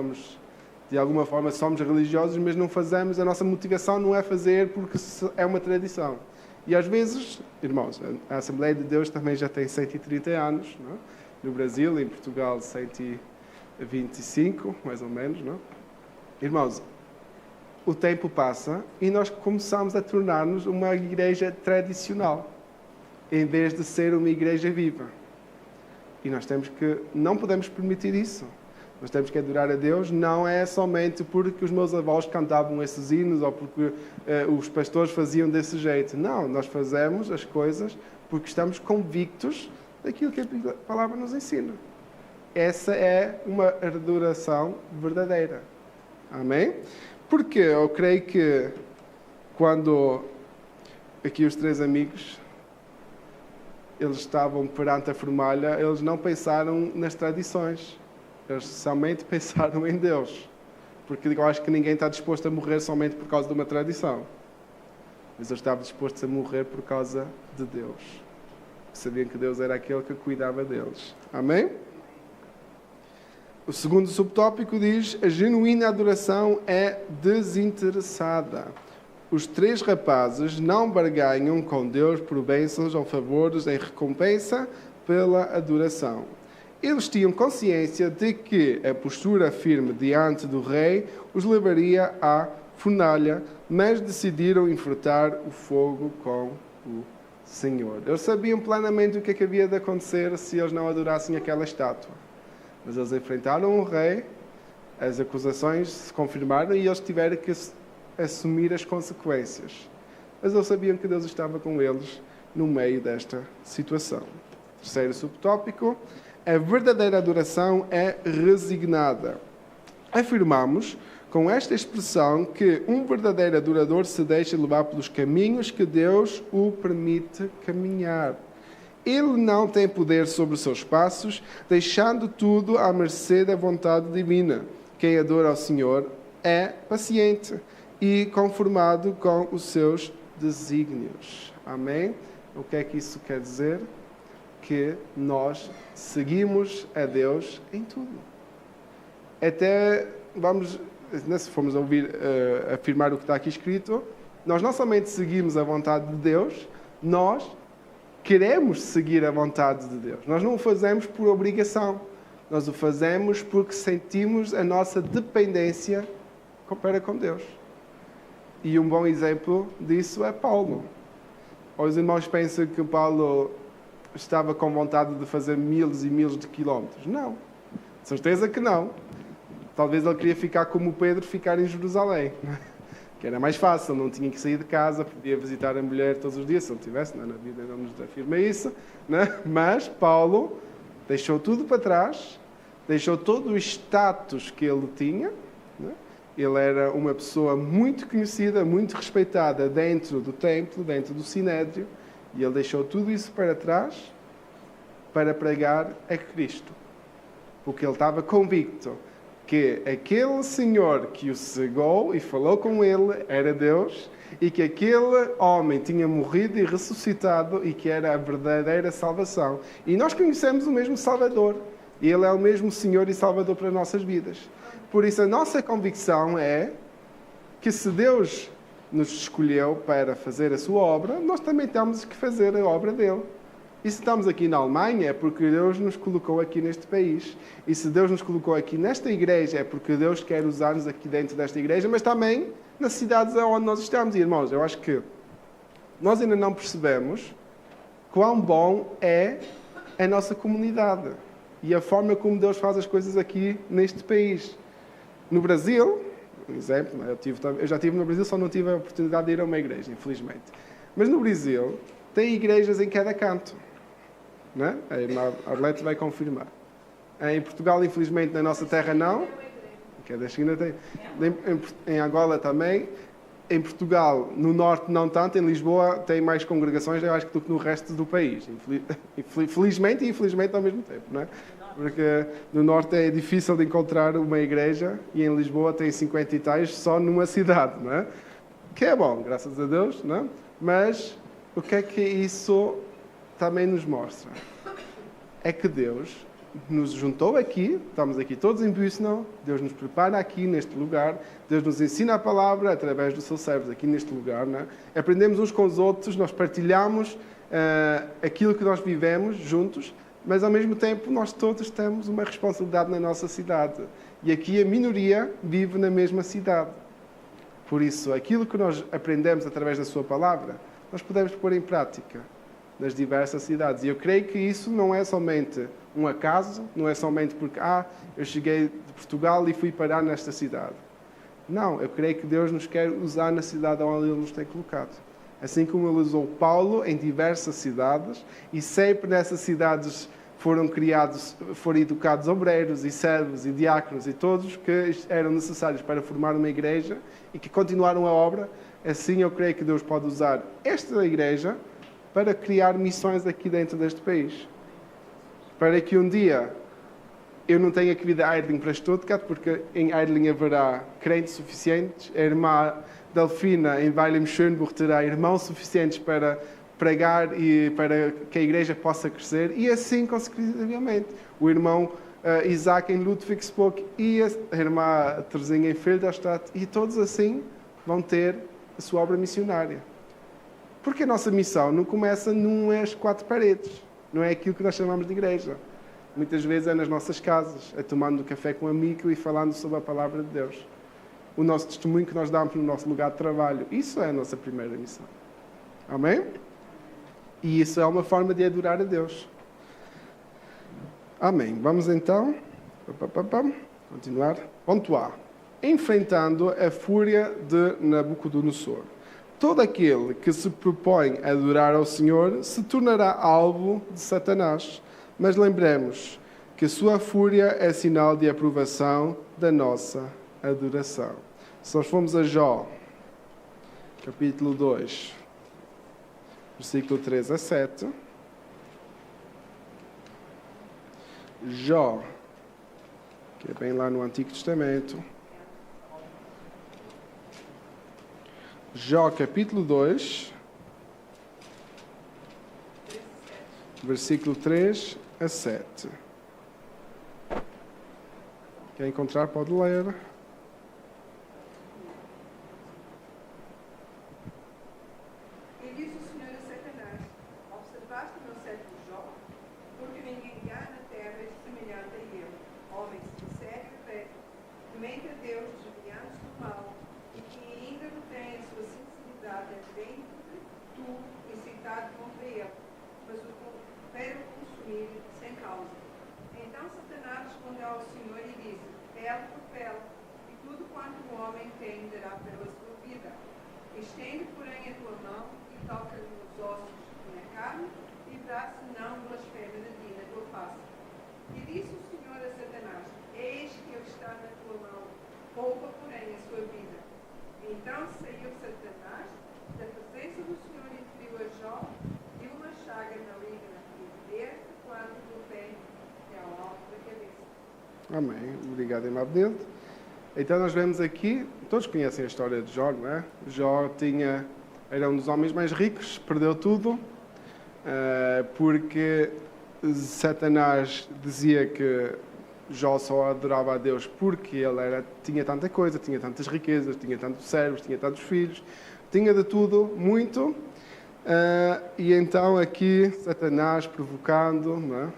de alguma forma somos religiosos, mas não fazemos, a nossa motivação não é fazer porque é uma tradição. E às vezes, irmãos, a Assembleia de Deus também já tem 130 anos, não é? No Brasil, em Portugal 125, mais ou menos, não? Irmãos, o tempo passa e nós começamos a tornar-nos uma igreja tradicional, em vez de ser uma igreja viva. E nós não podemos permitir isso. Nós temos que adorar a Deus, não é somente porque os meus avós cantavam esses hinos ou porque os pastores faziam desse jeito. Não, nós fazemos as coisas porque estamos convictos daquilo que a palavra nos ensina. Essa é uma adoração verdadeira. Amém? Porque eu creio que quando aqui os 3 amigos eles estavam perante a fornalha, eles não pensaram nas tradições. Eles somente pensaram em Deus. Porque eu acho que ninguém está disposto a morrer somente por causa de uma tradição. Mas eles estavam dispostos a morrer por causa de Deus. Sabiam que Deus era aquele que cuidava deles. Amém? O segundo subtópico diz: a genuína adoração é desinteressada. Os 3 rapazes não barganham com Deus por bênçãos ou favores em recompensa pela adoração. Eles tinham consciência de que a postura firme diante do rei os levaria à fornalha, mas decidiram enfrentar o fogo com o Senhor. Eles sabiam plenamente o que é que havia de acontecer se eles não adorassem aquela estátua. Mas eles enfrentaram o rei, as acusações se confirmaram e eles tiveram que assumir as consequências. Mas eles sabiam que Deus estava com eles no meio desta situação. Terceiro subtópico: a verdadeira adoração é resignada. Afirmamos com esta expressão que um verdadeiro adorador se deixa levar pelos caminhos que Deus o permite caminhar. Ele não tem poder sobre os seus passos, deixando tudo à mercê da vontade divina. Quem adora ao Senhor é paciente e conformado com os seus desígnios. Amém? O que é que isso quer dizer? Que nós seguimos a Deus em tudo. Até se formos ouvir afirmar o que está aqui escrito, nós não somente seguimos a vontade de Deus, nós queremos seguir a vontade de Deus. Nós não o fazemos por obrigação. Nós o fazemos porque sentimos a nossa dependência para com Deus. E um bom exemplo disso é Paulo. Os irmãos pensam que Paulo estava com vontade de fazer miles e miles de quilómetros. Não. De certeza que não. Talvez ele queria ficar como Pedro, ficar em Jerusalém. Que era mais fácil, não tinha que sair de casa, podia visitar a mulher todos os dias, se ele tivesse, na vida não nos afirma isso. Né? Mas Paulo deixou tudo para trás, deixou todo o status que ele tinha. Né? Ele era uma pessoa muito conhecida, muito respeitada dentro do templo, dentro do Sinédrio, e ele deixou tudo isso para trás para pregar a Cristo. Porque ele estava convicto que aquele Senhor que o cegou e falou com ele era Deus, e que aquele homem tinha morrido e ressuscitado e que era a verdadeira salvação. E nós conhecemos o mesmo Salvador. Ele é o mesmo Senhor e Salvador para as nossas vidas. Por isso, a nossa convicção é que se Deus nos escolheu para fazer a sua obra, nós também temos que fazer a obra dele. E se estamos aqui na Alemanha, é porque Deus nos colocou aqui neste país. E se Deus nos colocou aqui nesta igreja, é porque Deus quer usar-nos aqui dentro desta igreja, mas também nas cidades onde nós estamos. E, irmãos, eu acho que nós ainda não percebemos quão bom é a nossa comunidade e a forma como Deus faz as coisas aqui neste país. No Brasil, por exemplo, eu já estive no Brasil, só não tive a oportunidade de ir a uma igreja, infelizmente. Mas no Brasil, tem igrejas em cada canto. Não é? A irmã Arlete vai confirmar. Em Portugal, infelizmente, na nossa terra não. Que é da China tem. Em Angola também. Em Portugal, no norte não tanto. Em Lisboa tem mais congregações, eu acho, do que no resto do país. Felizmente e infelizmente ao mesmo tempo. Não é? Porque no norte é difícil de encontrar uma igreja e em Lisboa tem 50 e tais só numa cidade. Não é? Que é bom, graças a Deus. Não é? Mas o que é que isso também nos mostra? É que Deus nos juntou aqui, estamos aqui todos em Büsnau, Deus nos prepara aqui neste lugar, Deus nos ensina a palavra através dos seus servos aqui neste lugar. Não é? Aprendemos uns com os outros, nós partilhamos aquilo que nós vivemos juntos, mas ao mesmo tempo nós todos temos uma responsabilidade na nossa cidade. E aqui a minoria vive na mesma cidade. Por isso, aquilo que nós aprendemos através da sua palavra, nós podemos pôr em prática nas diversas cidades. E eu creio que isso não é somente um acaso, não é somente porque eu cheguei de Portugal e fui parar nesta cidade. Não, eu creio que Deus nos quer usar na cidade onde Ele nos tem colocado. Assim como Ele usou Paulo em diversas cidades, e sempre nessas cidades foram educados obreiros e servos e diáconos e todos que eram necessários para formar uma igreja e que continuaram a obra. Assim eu creio que Deus pode usar esta igreja para criar missões aqui dentro deste país. Para que um dia eu não tenha que vir de Eidling para Stuttgart, porque em Eidling haverá crentes suficientes, a irmã Delfina em Weilheim-Schönbuch terá irmãos suficientes para pregar e para que a igreja possa crescer, e assim consecutivamente. O irmão Isaac em Ludwigsburg e a irmã Terezinha em Filderstadt, e todos assim vão ter a sua obra missionária. Porque a nossa missão não começa numas 4 paredes. Não é aquilo que nós chamamos de igreja. Muitas vezes é nas nossas casas, é tomando café com um amigo e falando sobre a palavra de Deus. O nosso testemunho que nós damos no nosso lugar de trabalho. Isso é a nossa primeira missão. Amém? E isso é uma forma de adorar a Deus. Amém. Vamos então continuar. Ponto A. Enfrentando a fúria de Nabucodonosor. Todo aquele que se propõe a adorar ao Senhor se tornará alvo de Satanás. Mas lembremos que a sua fúria é sinal de aprovação da nossa adoração. Se nós formos a Jó, capítulo 2, versículo 3 a 7. Jó, que é bem lá no Antigo Testamento. Jó capítulo 2, versículo 3 a 7. Quem encontrar pode ler. E disse o Senhor a Satanás: observaste o meu servo Jó? Porque ninguém há na terra semelhante a ele, homem sincero e reto, temente a Deus, desviando-se do mal, e que ainda não tem a sua sinceridade dentro de tu, incitado contra ele, mas o para o consumir sem causa. Então Satanás respondeu ao Senhor e disse: pele por pele, e tudo quanto o homem tem dará pela sua vida. Estende, porém, a tua mão e toca-lhe nos ossos e na carne, e dá-se não blasfema de ti na tua face. E disse o Senhor a Satanás: eis que ele está na tua mão, poupa, porém, a sua vida. Então saiu Satanás da presença do Senhor e feriu a Jó, e uma chaga maligna, desde quando do pé ao alto da cabeça. Amém. Obrigado, irmão Abdel. Então nós vemos aqui, todos conhecem a história de Jó, não é? Jó era um dos homens mais ricos, perdeu tudo, porque Satanás dizia que Jó só adorava a Deus porque ele tinha tanta coisa, tinha tantas riquezas, tinha tantos servos, tinha tantos filhos, tinha de tudo, muito. E então aqui Satanás, provocando, não é?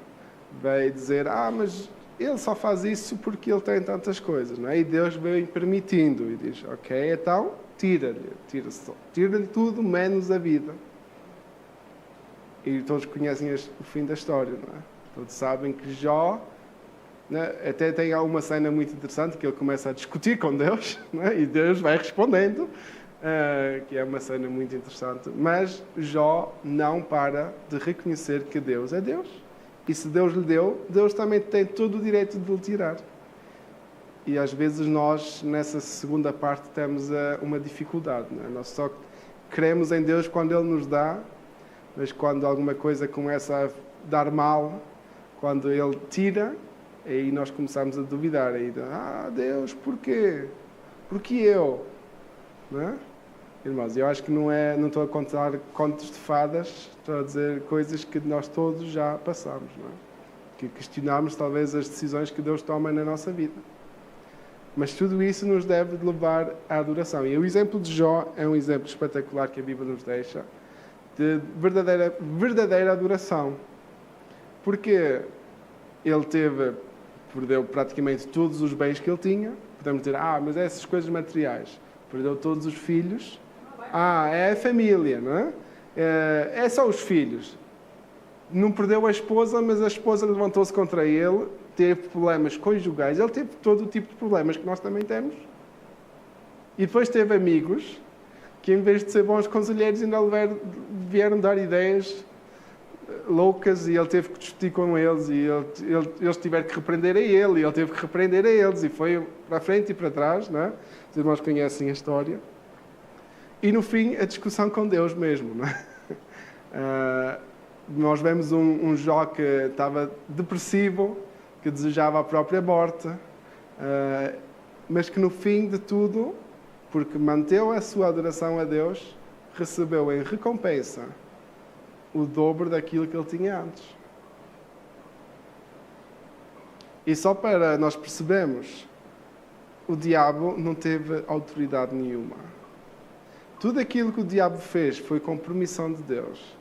Veio dizer: mas ele só faz isso porque ele tem tantas coisas, não é? E Deus veio permitindo e diz: ok, então tira-lhe tudo menos a vida. E todos conhecem o fim da história, não é? Todos sabem que Jó, né, até tem uma cena muito interessante que ele começa a discutir com Deus, não é? E Deus vai respondendo, que é uma cena muito interessante. Mas Jó não para de reconhecer que Deus é Deus. E se Deus lhe deu, Deus também tem todo o direito de lhe tirar. E às vezes nós, nessa segunda parte, temos uma dificuldade. Não é? Nós só cremos em Deus quando Ele nos dá, mas quando alguma coisa começa a dar mal, quando Ele tira, aí nós começamos a duvidar. Aí, Deus, porquê? Porque eu? Não é? Irmãos, eu acho que não estou a contar contos de fadas, estou a dizer coisas que nós todos já passamos, não é? Que questionamos talvez as decisões que Deus toma na nossa vida. Mas tudo isso nos deve levar à adoração. E o exemplo de Jó é um exemplo espetacular que a Bíblia nos deixa de verdadeira adoração. Porque ele perdeu praticamente todos os bens que ele tinha. Podemos dizer, mas essas coisas materiais. Perdeu todos os filhos. É a família, não é? É só os filhos. Não perdeu a esposa, mas a esposa levantou-se contra ele, teve problemas conjugais, ele teve todo o tipo de problemas que nós também temos. E depois teve amigos que, em vez de ser bons conselheiros, ainda vieram dar ideias loucas e ele teve que discutir com eles e eles tiveram que repreender a ele e ele teve que repreender a eles e foi para a frente e para trás, não é? Os irmãos conhecem a história. E no fim, a discussão com Deus mesmo, não é? Nós vemos um Jó que estava depressivo, que desejava a própria morte, mas que no fim de tudo, porque manteve a sua adoração a Deus, recebeu em recompensa o dobro daquilo que ele tinha antes. E só para nós percebermos, o diabo não teve autoridade nenhuma. Tudo aquilo que o diabo fez foi com permissão de Deus.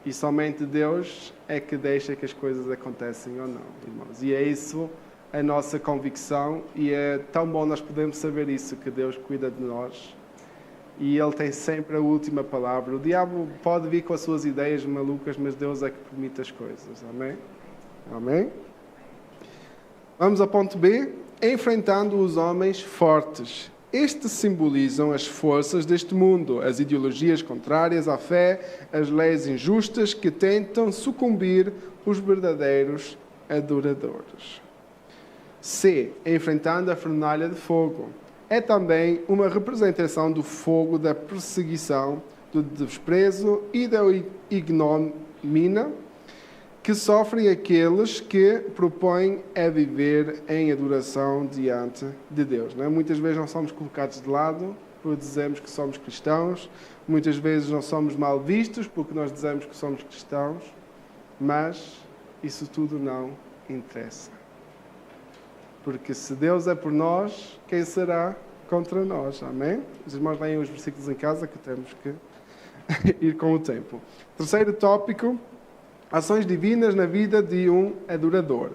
E somente Deus é que deixa que as coisas acontecem ou não, irmãos. E é isso a nossa convicção. E é tão bom nós podermos saber isso, que Deus cuida de nós. E Ele tem sempre a última palavra. O diabo pode vir com as suas ideias malucas, mas Deus é que permite as coisas. Amém? Amém? Vamos ao ponto B. Enfrentando os homens fortes. Estes simbolizam as forças deste mundo, as ideologias contrárias à fé, as leis injustas que tentam sucumbir os verdadeiros adoradores. C. Enfrentando a fornalha de fogo. É também uma representação do fogo da perseguição, do desprezo e da ignomínia que sofrem aqueles que propõem a viver em adoração diante de Deus. Não é? Muitas vezes nós somos colocados de lado por dizermos que somos cristãos. Muitas vezes não somos mal vistos porque nós dizemos que somos cristãos. Mas isso tudo não interessa. Porque se Deus é por nós, quem será contra nós? Amém? Os irmãos leem os versículos em casa que temos que ir com o tempo. Terceiro tópico, ações divinas na vida de um adorador.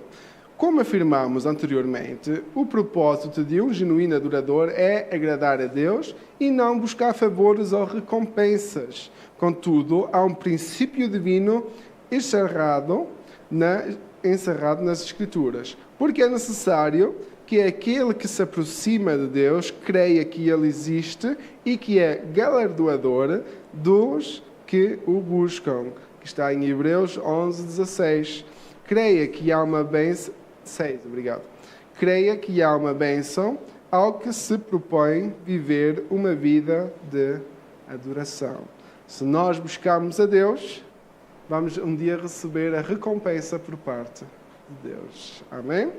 Como afirmamos anteriormente, o propósito de um genuíno adorador é agradar a Deus e não buscar favores ou recompensas. Contudo, há um princípio divino encerrado nas Escrituras. Porque é necessário que aquele que se aproxima de Deus creia que Ele existe e que é galardoador dos que o buscam. Que está em Hebreus 11:16. Creia que há uma bênção... 6, obrigado. Creia que há uma bênção ao que se propõe viver uma vida de adoração. Se nós buscarmos a Deus, vamos um dia receber a recompensa por parte de Deus. Amém?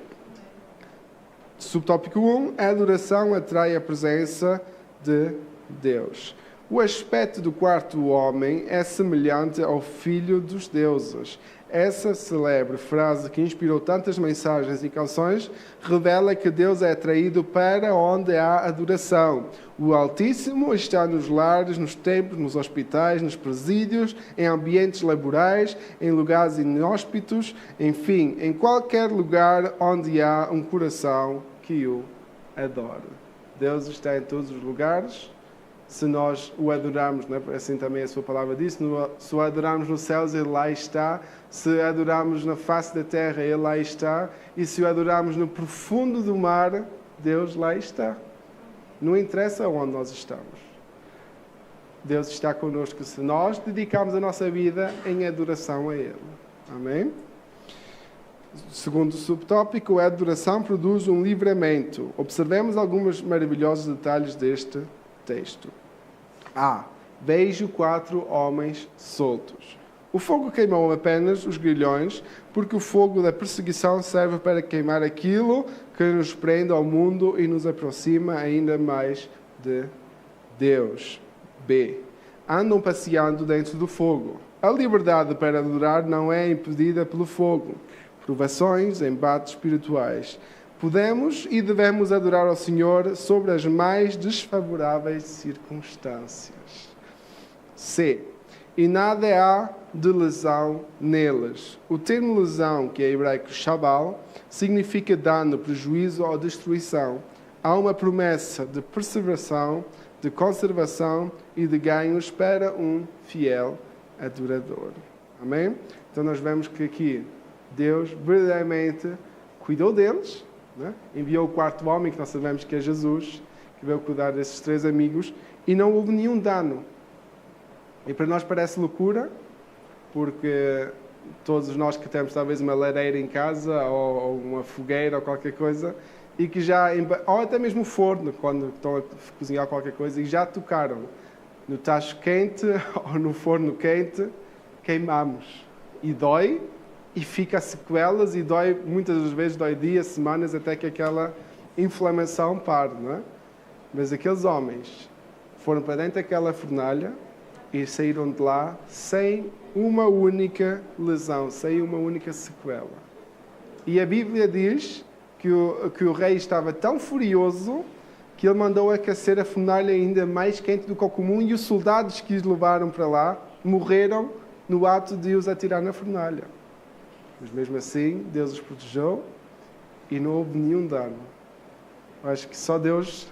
Subtópico 1. A adoração atrai a presença de Deus. O aspecto do quarto homem é semelhante ao Filho dos Deuses. Essa célebre frase que inspirou tantas mensagens e canções revela que Deus é atraído para onde há adoração. O Altíssimo está nos lares, nos templos, nos hospitais, nos presídios, em ambientes laborais, em lugares inóspitos, enfim, em qualquer lugar onde há um coração que o adora. Deus está em todos os lugares. Se nós o adorarmos, né? Assim também a sua palavra diz, se o adorarmos nos céus, Ele lá está. Se adorarmos na face da terra, Ele lá está. E se o adorarmos no profundo do mar, Deus lá está. Não interessa onde nós estamos. Deus está connosco se nós dedicarmos a nossa vida em adoração a Ele. Amém? Segundo subtópico, a adoração produz um livramento. Observemos alguns maravilhosos detalhes deste texto. Vejo 4 homens soltos. O fogo queimou apenas os grilhões, porque o fogo da perseguição serve para queimar aquilo que nos prende ao mundo e nos aproxima ainda mais de Deus. B. Andam passeando dentro do fogo. A liberdade para adorar não é impedida pelo fogo. Provações, embates espirituais. Podemos e devemos adorar ao Senhor sobre as mais desfavoráveis circunstâncias. C. E nada há de lesão neles. O termo lesão, que é hebraico shabal, significa dano, prejuízo ou destruição. Há uma promessa de preservação, de conservação e de ganhos para um fiel adorador. Amém? Então nós vemos que aqui Deus verdadeiramente cuidou deles, né? Enviou o quarto homem, que nós sabemos que é Jesus, que veio cuidar desses 3 amigos, e não houve nenhum dano. E para nós parece loucura, porque todos nós que temos talvez uma lareira em casa, ou uma fogueira, ou qualquer coisa, e que já, ou até mesmo o forno, quando estão a cozinhar qualquer coisa, e já tocaram no tacho quente, ou no forno quente, queimamos. E dói, e fica sequelas, e dói, muitas das vezes dói dias, semanas, até que aquela inflamação pare, não é? Mas aqueles homens foram para dentro daquela fornalha e saíram de lá sem uma única lesão, sem uma única sequela. E a Bíblia diz que o rei estava tão furioso que ele mandou aquecer a fornalha ainda mais quente do que o comum, e os soldados que os levaram para lá morreram no ato de os atirar na fornalha. Mas mesmo assim, Deus os protegeu e não houve nenhum dano. Eu acho que só Deus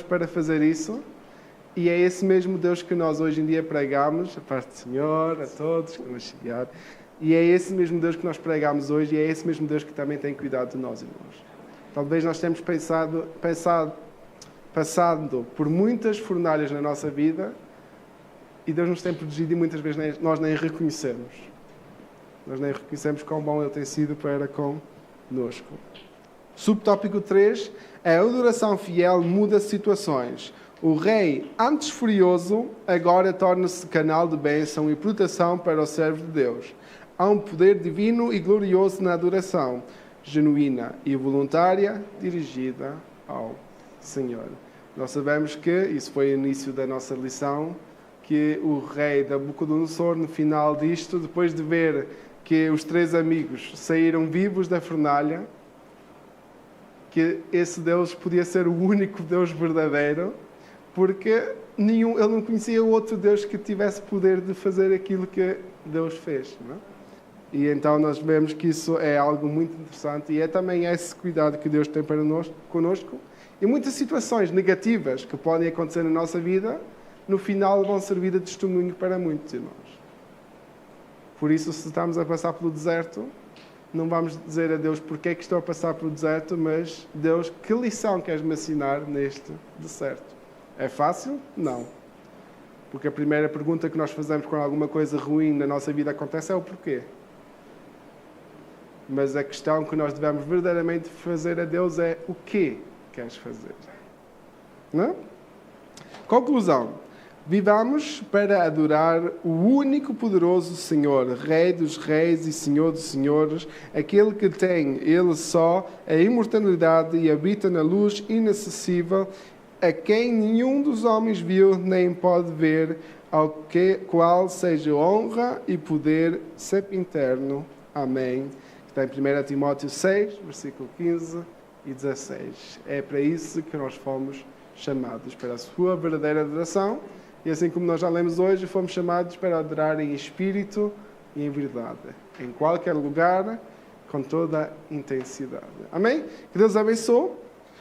para fazer isso. E é esse mesmo Deus que nós hoje em dia pregamos, a paz do Senhor, a todos que nos chegaram. E é esse mesmo Deus que nós pregamos hoje, e é esse mesmo Deus que também tem cuidado de nós, irmãos. Talvez nós tenhamos passado por muitas fornalhas na nossa vida, e Deus nos tem protegido e muitas vezes nós nem reconhecemos. Nós nem reconhecemos quão bom Ele tem sido para conosco. Subtópico 3. A adoração fiel muda situações. O rei, antes furioso, agora torna-se canal de bênção e proteção para o servo de Deus. Há um poder divino e glorioso na adoração, genuína e voluntária, dirigida ao Senhor. Nós sabemos que, isso foi o início da nossa lição, que o rei Nabucodonosor, no final disto, depois de ver que os 3 amigos saíram vivos da fornalha, que esse Deus podia ser o único Deus verdadeiro, porque ele não conhecia outro Deus que tivesse poder de fazer aquilo que Deus fez. Não é? E então nós vemos que isso é algo muito interessante e é também esse cuidado que Deus tem para conosco. E muitas situações negativas que podem acontecer na nossa vida, no final vão servir de testemunho para muitos irmãos. Por isso, se estamos a passar pelo deserto, não vamos dizer a Deus porque é que estou a passar pelo deserto, mas Deus, que lição queres me ensinar neste deserto? É fácil? Não. Porque a primeira pergunta que nós fazemos quando alguma coisa ruim na nossa vida acontece é o porquê. Mas a questão que nós devemos verdadeiramente fazer a Deus é o que queres fazer. Não? Conclusão. Vivamos para adorar o único poderoso Senhor, Rei dos reis e Senhor dos senhores, aquele que tem, Ele só, a imortalidade e habita na luz inacessível, a quem nenhum dos homens viu nem pode ver, ao qual seja honra e poder sempre interno. Amém. Está em 1 Timóteo 6, versículo 15 e 16. É para isso que nós fomos chamados, para a sua verdadeira adoração. E assim como nós já lemos hoje, fomos chamados para adorar em espírito e em verdade. Em qualquer lugar, com toda a intensidade. Amém? Que Deus abençoe.